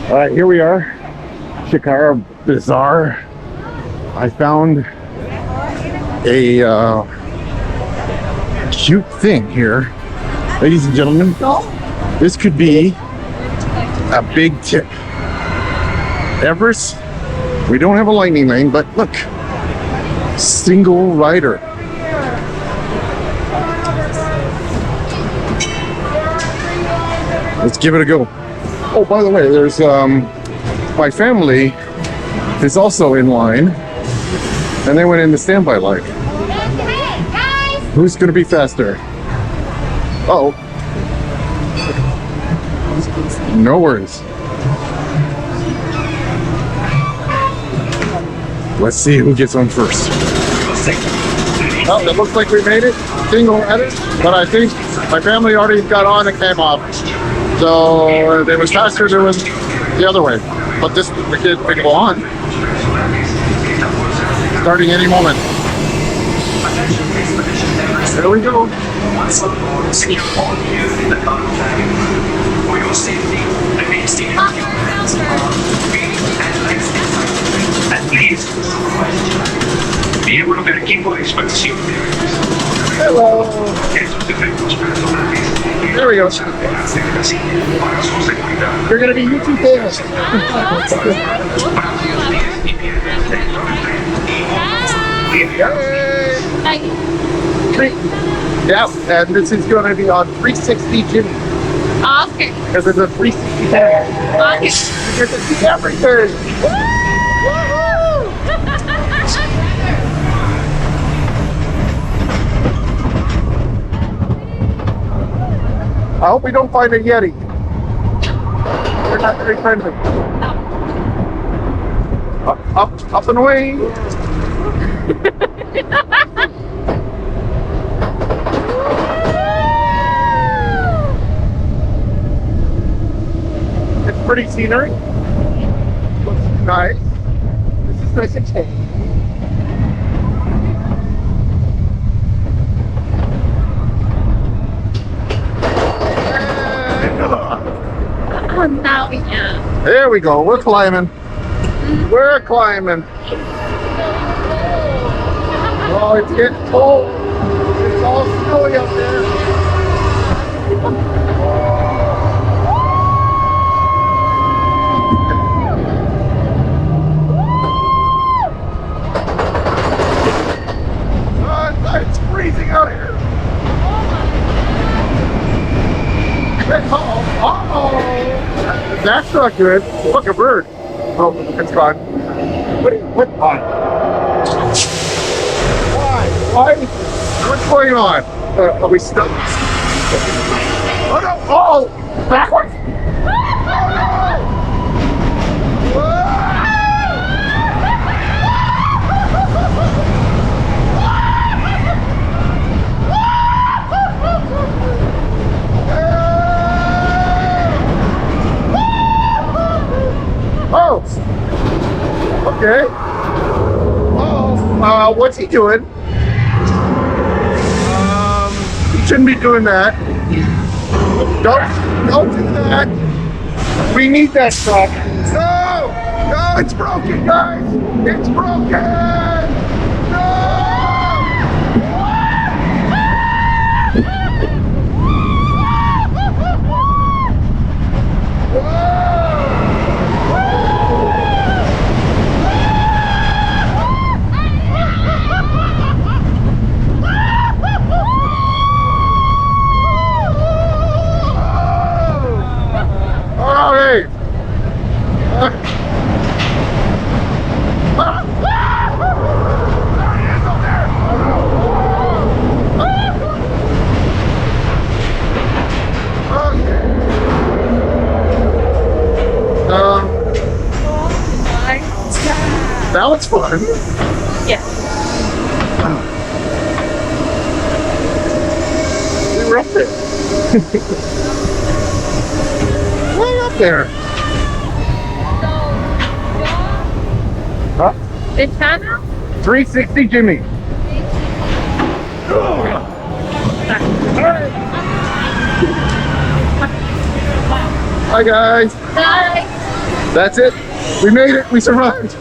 All right, here we are, Shikara Bazaar. I found a cute thing here. Ladies and gentlemen, this could be a big tip. Everest, we don't have a lightning lane, but look, single rider. Let's give it a go. Oh, by the way, there's my family is also in line, and they went in the standby line. Who's gonna be faster? Uh-oh. No worries. Let's see who gets on first. Oh, it looks like we made it. Single rider, but I think my family already got on and came off. So it was faster than the other way. But this we could go on. Starting any moment. There we go. Hello. There we go. You're going to be YouTube famous. Yeah, and this is going to be on 360 Jimi. Okay. Because it's a 360 camera. Okay. You're going to see everything. I hope we don't find a Yeti. They're not very friendly. Up and away. It's pretty scenery. Looks nice. This is nice and tame. Oh, now we can. There we go. We're climbing. We're climbing. Oh, it's getting cold. It's all snowy up there. It's freezing out here. Oh, that's not good. Look, a bird. Oh, it's gone. What? Why? What's going on? Are we stuck? Oh no! Oh! Backwards! Oh! Okay. Oh, what's he doing? He shouldn't be doing that. Don't do that. We need that truck. No! No, it's broken, guys! It's broken! No! That was fun. Yeah. We were up there. Way up there. Huh? The channel? 360 Jimi. Hi guys. Bye. That's it. We made it. We survived.